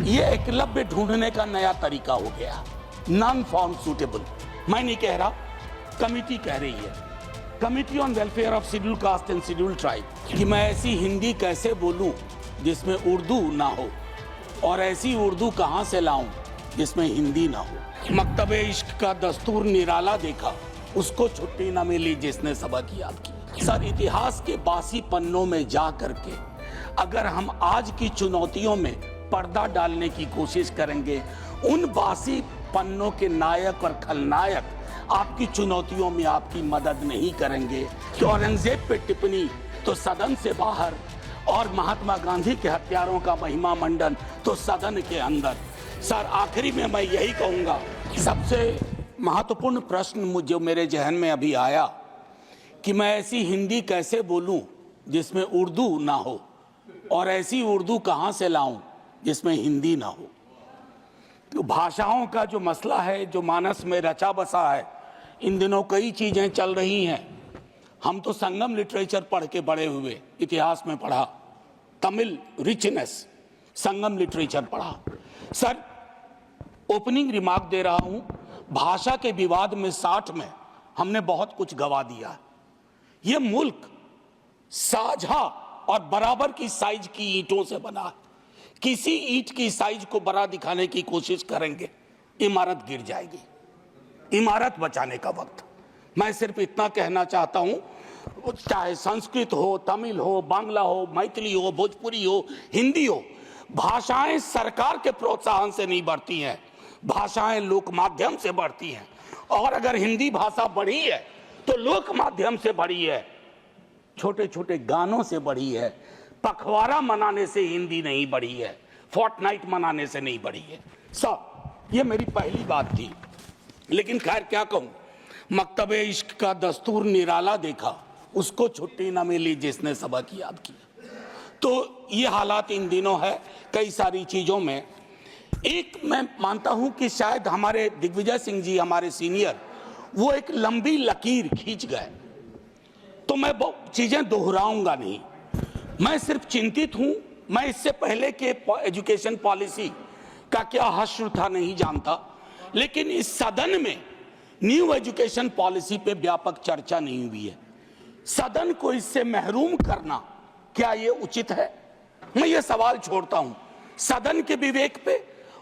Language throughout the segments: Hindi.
ये एकलव्य ढूंढने का नया तरीका हो गया, नॉन फॉर्म सूटेबल। मैं नहीं कह रहा, कमिटी कह रही है, committee on welfare of schedule caste and schedule tribe, कि मैं ऐसी हिंदी कैसे बोलूं जिसमें उर्दू ना हो, और ऐसी उर्दू कहां से लाऊं जिसमें हिंदी ना हो। मकतबे इश्क का दस्तूर निराला देखा, उसको छुट्टी न मिली जिसने सबक याद किया। सर, इतिहास के बासी पन्नों में जा करके अगर हम आज की चुनौतियों में पर्दा डालने की कोशिश करेंगे, उन बासी पन्नों के नायक और खलनायक आपकी चुनौतियों में आपकी मदद नहीं करेंगे। कि औरंगजेब पे टिप्पणी तो सदन से बाहर, और महात्मा गांधी के हत्यारों का महिमा मंडन तो सदन के अंदर। सर, आखिरी में मैं यही कहूंगा, सबसे महत्वपूर्ण प्रश्न मुझे मेरे जहन में अभी आया कि मैं ऐसी हिंदी कैसे बोलूं जिसमें उर्दू ना हो, और ऐसी उर्दू कहां से लाऊं जिसमें हिंदी ना हो। तो भाषाओं का जो मसला है, जो मानस में रचा बसा है, इन दिनों कई चीजें चल रही हैं। हम तो संगम लिटरेचर पढ़ के बड़े हुए, इतिहास में पढ़ा, तमिल रिचनेस, संगम लिटरेचर पढ़ा। सर, ओपनिंग रिमार्क दे रहा हूं, भाषा के विवाद में 60 में हमने बहुत कुछ गवा दिया। यह मुल्क साझा और बराबर की साइज की ईंटों से बना है। किसी ईंट की साइज को बड़ा दिखाने की कोशिश करेंगे, इमारत गिर जाएगी। इमारत बचाने का वक्त। मैं सिर्फ इतना कहना चाहता हूं, चाहे संस्कृत हो, तमिल हो, बांग्ला हो, मैथिली हो, भोजपुरी हो, हिंदी हो, भाषाएं सरकार के प्रोत्साहन से नहीं बढ़ती हैं, भाषाएं लोक माध्यम से बढ़ती हैं। और अगर हिंदी भाषा बढ़ी है तो लोक माध्यम से बढ़ी है, छोटे छोटे गानों से बढ़ी है। पखवाड़ा मनाने से हिंदी नहीं बढ़ी है, फोर्टनाइट मनाने से नहीं बढ़ी है। सब ये मेरी पहली बात थी, लेकिन खैर क्या कहूं, मकतबे इश्क का दस्तूर निराला देखा, उसको छुट्टी न मिली जिसने सबक याद किया। तो ये हालात इन दिनों है कई सारी चीजों में। एक मैं मानता हूं कि शायद हमारे दिग्विजय सिंह जी, हमारे सीनियर, वो एक लंबी लकीर खींच गए, तो मैं बहुत चीजें दोहराऊंगा नहीं। मैं सिर्फ चिंतित हूं, मैं इससे पहले के एजुकेशन पॉलिसी का क्या हश्र था नहीं जानता, लेकिन इस सदन में न्यू एजुकेशन पॉलिसी पे व्यापक चर्चा नहीं हुई है। सदन को इससे महरूम करना क्या ये उचित है? मैं ये सवाल छोड़ता हूं सदन के विवेक पे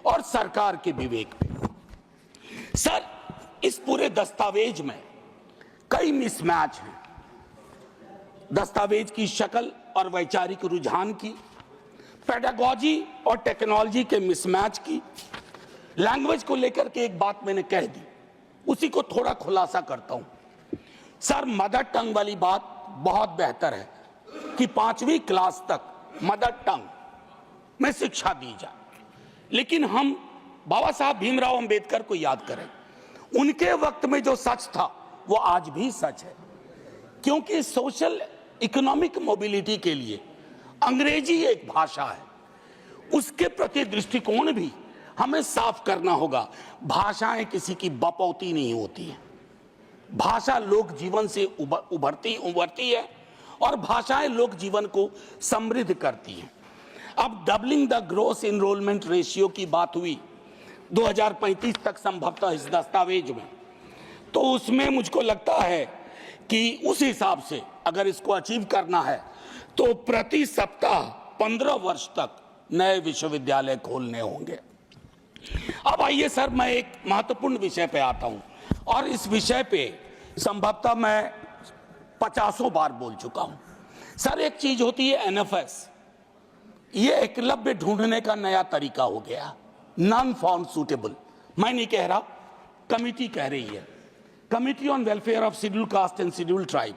और सरकार के विवेक पे। सर, इस पूरे दस्तावेज में कई मिसमैच हैं। दस्तावेज की शक्ल और वैचारिक रुझान की, पेडागोजी और टेक्नोलॉजी के मिसमैच की, लैंग्वेज को लेकर के एक बात मैंने कह दी, उसी को थोड़ा खुलासा करता हूं। सर, मदर टंग वाली बात बहुत बेहतर है कि 5वीं क्लास तक मदर टंग में शिक्षा दी जाए, लेकिन हम बाबा साहब भीमराव अंबेडकर को याद करें। उनके वक्त में जो सच था वो आज भी सच है, क्योंकि सोशल इकोनॉमिक मोबिलिटी के लिए अंग्रेजी एक भाषा है, उसके प्रति दृष्टिकोण भी हमें साफ करना होगा। भाषाएं किसी की बपौती नहीं होती है, भाषा लोक जीवन से उभरती है, और भाषाएं लोक जीवन को समृद्ध करती हैं। अब doubling the gross enrolment ratio की बात हुई 2035 तक संभवतः इस दस्तावेज में, तो उसमें मुझको लगता है कि उस हिसाब से अगर इसको अचीव करना है तो प्रति सप्ताह 15 वर्ष तक नए विश्वविद्यालय खोलने होंगे। अब आइए सर, मैं एक महत्वपूर्ण विषय पे आता हूं, और इस विषय पे संभवतः मैं 50 बार बोल चुका हूं। सर, एक चीज होती है एनएफएस, ये एकलव्य ढूंढने का नया तरीका हो गया, नॉन फॉर्म सूटेबल। मैं नहीं कह रहा, कमिटी कह रही है, committee on welfare of schedule caste and schedule tribe.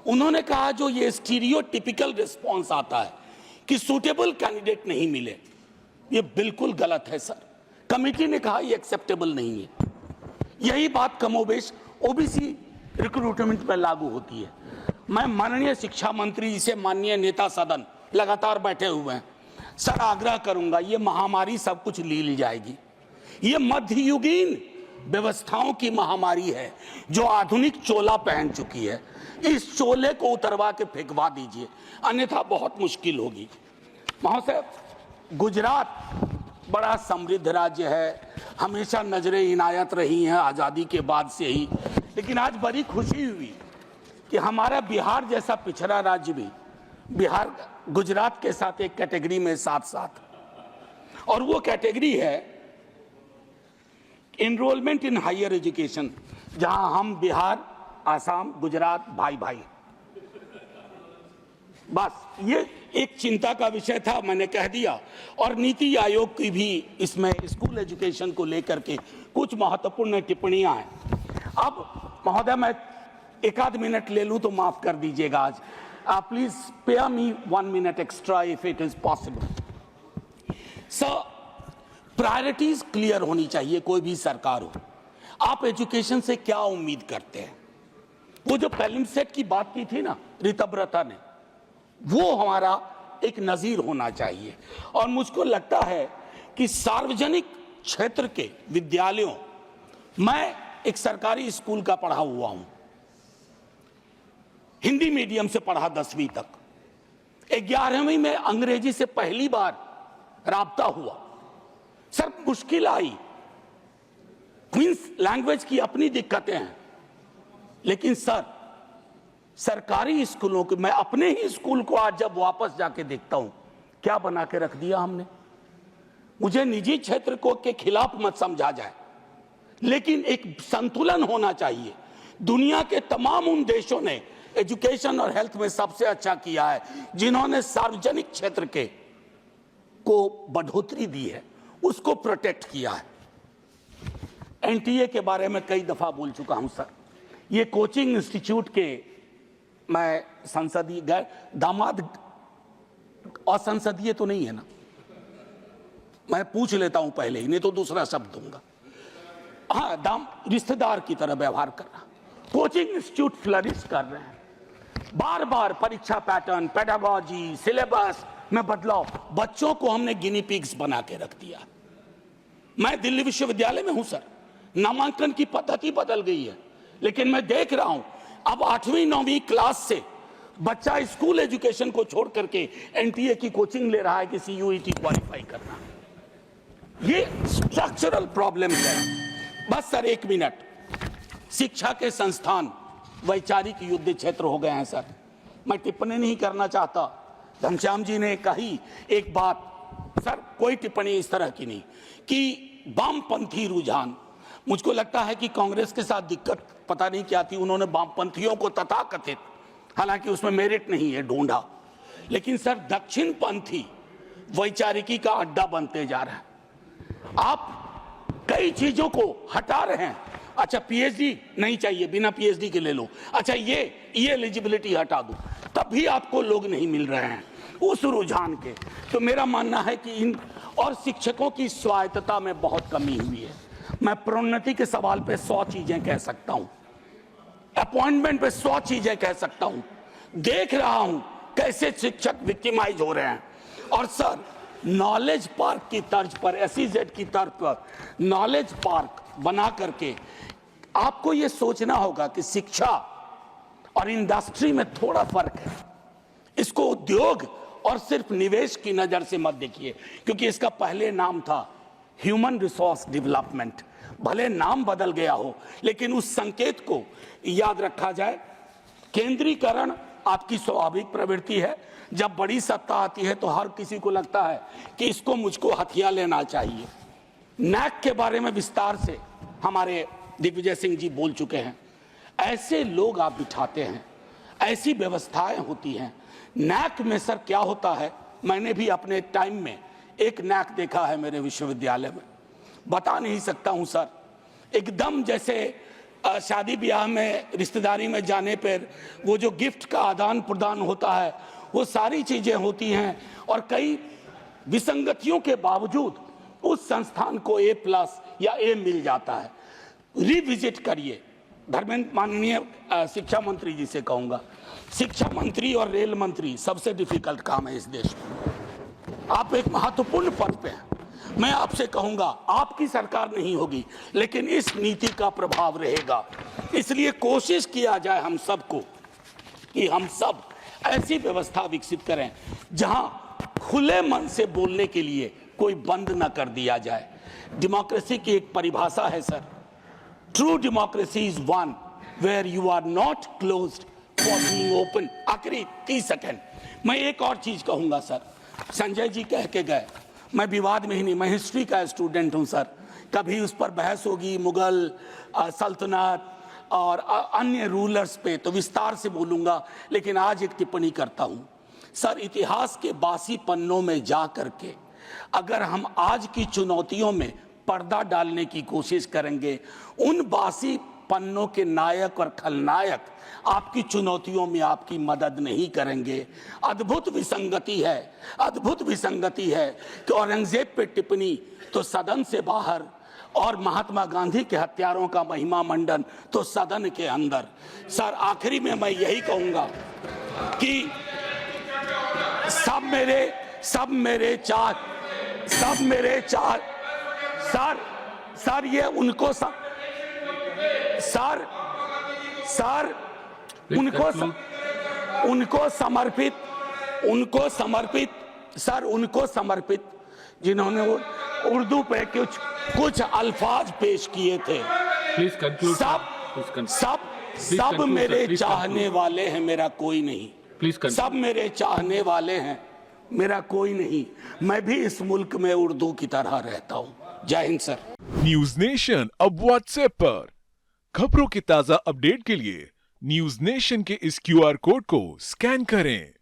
उन्होंने कहा जो ये स्टीरियोटिपिकल रिस्पॉन्स आता है कि सूटेबल कैंडिडेट नहीं मिले, ये बिल्कुल गलत है सर। कमिटी ने कहा ये एक्सेप्टेबल नहीं है। यही बात कमोबेश ओबीसी रिक्रूटमेंट पर लागू होती है। मैं माननीय शिक्षा मंत्री जी से, माननीय नेता सदन लगातार बैठे हुए हैं, सर आग्रह करूंगा, ये महामारी सब कुछ लील जाएगी। ये मध्ययुगीन व्यवस्थाओं की महामारी है जो आधुनिक चोला पहन चुकी है। इस चोले को उतरवा के फेंकवा दीजिए, अन्यथा बहुत मुश्किल होगी। महोदय, गुजरात बड़ा समृद्ध राज्य है, हमेशा नजरें इनायत रही हैं आज़ादी के बाद से ही। लेकिन आज बड़ी खुशी हुई कि हमारा बिहार जैसा पिछड़ा राज्य भी, बिहार गुजरात के साथ एक कैटेगरी में साथ साथ, और वो कैटेगरी है एनरोलमेंट इन हायर एजुकेशन, जहां हम बिहार, आसाम, गुजरात भाई भाई। बस ये एक चिंता का विषय था, मैंने कह दिया। और नीति आयोग की भी इसमें स्कूल एजुकेशन को लेकर के कुछ महत्वपूर्ण टिप्पणियां हैं। अब महोदय मैं एक आध मिनट ले लूं तो माफ कर दीजिएगा आज। Please spare me 1 minute extra if it is possible. Sir, priorities clear होनी चाहिए, कोई भी सरकार हो। आप एजुकेशन से क्या उम्मीद करते हैं? वो जो प्रीलिम सेट की बात की थी ना ऋतव्रता ने, वो हमारा एक नजीर होना चाहिए। और मुझको लगता है कि सार्वजनिक क्षेत्र के विद्यालयों, मैं एक सरकारी स्कूल का पढ़ा हुआ हूं, हिंदी मीडियम से पढ़ा 10वीं तक। 11वीं में अंग्रेजी से पहली बार राब्ता हुआ। सर मुश्किल आई, क्वींस लैंग्वेज की अपनी दिक्कतें हैं, लेकिन सर सरकारी स्कूलों के, मैं अपने ही स्कूल को आज जब वापस जाके देखता हूं, क्या बना के रख दिया हमने। मुझे निजी क्षेत्र को के खिलाफ मत समझा जाए, लेकिन एक संतुलन होना चाहिए। दुनिया के तमाम उन देशों ने एजुकेशन और हेल्थ में सबसे अच्छा किया है जिन्होंने सार्वजनिक क्षेत्र के को बढ़ोतरी दी है, उसको प्रोटेक्ट किया है। एनटीए के बारे में कई दफा बोल चुका हूं सर। ये कोचिंग इंस्टीट्यूट के, मैं संसदीय गैर दामाद, असंसदीय तो नहीं है ना, मैं पूछ लेता हूं पहले ही, नहीं तो दूसरा शब्द दूंगा। हाँ, रिश्तेदार की तरह व्यवहार कर रहा। कोचिंग इंस्टीट्यूट फ्लरिश कर रहे हैं, बार बार परीक्षा पैटर्न, पेडागोजी, सिलेबस में बदलाव, बच्चों को हमने गिनी पिग्स बना के रख दिया। मैं दिल्ली विश्वविद्यालय में हूं सर, नामांकन की पद्धति बदल गई है, लेकिन मैं देख रहा हूं अब 8वीं 9वीं क्लास से बच्चा स्कूल एजुकेशन को छोड़ करके एनटीए की कोचिंग ले रहा है कि सीयूईटी क्वालिफाई करना। ये स्ट्रक्चरल प्रॉब्लम है। बस सर 1 मिनट। शिक्षा के संस्थान वैचारिक युद्ध क्षेत्र हो गए हैं सर। मैं टिप्पणी नहीं करना चाहता, घनश्याम जी ने कही एक बात सर, कोई टिप्पणी इस तरह की नहीं कि वामपंथी रुझान, मुझको लगता है कि कांग्रेस के साथ दिक्कत पता नहीं क्या थी, उन्होंने वामपंथियों को तथाकथित, हालांकि उसमें मेरिट नहीं है, ढूंढा। लेकिन सर दक्षिण पंथी वैचारिकी का अड्डा बनते जा रहा है। आप कई चीजों को हटा रहे हैं। अच्छा पीएचडी नहीं चाहिए, बिना पीएचडी के ले लो। अच्छा ये एलिजिबिलिटी हटा दो, तब भी आपको लोग नहीं मिल रहे हैं उस रुझान के। तो मेरा मानना है कि इन और शिक्षकों की स्वायत्तता में बहुत कमी हुई है। मैं प्रोन्नति के सवाल पे 100 चीजें कह सकता हूं, अपॉइंटमेंट पे 100 चीजें कह सकता हूं। देख रहा हूं कैसे शिक्षक विक्टिमाइज हो रहे हैं। और सर नॉलेज पार्क की तर्ज पर, एसईजेड की तर्ज पर नॉलेज पार्क बना करके आपको यह सोचना होगा कि शिक्षा और इंडस्ट्री में थोड़ा फर्क है। इसको उद्योग और सिर्फ निवेश की नजर से मत देखिए, क्योंकि इसका पहले नाम था ह्यूमन रिसोर्स डेवलपमेंट। भले नाम बदल गया हो, लेकिन उस संकेत को याद रखा जाए। केंद्रीकरण आपकी स्वाभाविक प्रवृत्ति है। जब बड़ी सत्ता आती है तो हर किसी को लगता है कि इसको मुझको हथिया लेना चाहिए। नैक के बारे में विस्तार से हमारे दिग्विजय सिंह जी बोल चुके हैं। ऐसे लोग आप बिठाते हैं, ऐसी व्यवस्थाएं होती हैं। नैक में सर क्या होता है, मैंने भी अपने टाइम में एक नैक देखा है मेरे विश्वविद्यालय में, बता नहीं सकता हूं सर। एकदम जैसे शादी ब्याह में, रिश्तेदारी में जाने पर वो जो गिफ्ट का आदान प्रदान होता है, वो सारी चीजें होती हैं। और कई विसंगतियों के बावजूद उस संस्थान को A+ या A मिल जाता है। रिविजिट करिए। धर्मेंद्र, माननीय शिक्षा मंत्री जी से कहूंगा, शिक्षा मंत्री और रेल मंत्री सबसे डिफिकल्ट काम है इस देश में। आप एक महत्वपूर्ण पद पे हैं। मैं आपसे कहूंगा, आपकी सरकार नहीं होगी, लेकिन इस नीति का प्रभाव रहेगा। इसलिए कोशिश किया जाए हम सबको कि हम सब ऐसी व्यवस्था विकसित करें जहां खुले मन से बोलने के लिए कोई बंद ना कर दिया जाए। डेमोक्रेसी की एक परिभाषा है sir, true democracy is one where you are not closed for being open. आखिरी 30 सेकेंड मैं एक और चीज कहूंगा सर, संजय जी कह के गए, मैं विवाद में ही नहीं, मैं हिस्ट्री का स्टूडेंट हूं सर, कभी उस पर बहस होगी मुगल सल्तनत और अन्य रूलर्स पे तो विस्तार से बोलूंगा, लेकिन आज एक टिप्पणी करता हूं सर। इतिहास के बासी पन्नों में जा करके अगर हम आज की चुनौतियों में पर्दा डालने की कोशिश करेंगे, उन बासी पन्नों के नायक और खलनायक आपकी चुनौतियों में आपकी मदद नहीं करेंगे। अद्भुत विसंगति है, अद्भुत विसंगति है कि औरंगजेब पे टिप्पणी तो सदन से बाहर और महात्मा गांधी के हत्यारों का महिमा मंडन तो सदन के अंदर। सर आखिरी में मैं यही कहूंगा कि सब मेरे चार सर ये उनको उनको समर्पित जिन्होंने वो उर्दू पे कुछ अल्फाज पेश किए थे। सब मेरे चाहने वाले हैं, मेरा कोई नहीं। सब मेरे चाहने वाले हैं, मेरा कोई नहीं। मैं भी इस मुल्क में उर्दू की तरह रहता हूं। जय हिंद सर। न्यूज नेशन अब व्हाट्सएप पर खबरों के ताजा अपडेट के लिए न्यूज नेशन के इस QR कोड को स्कैन करें।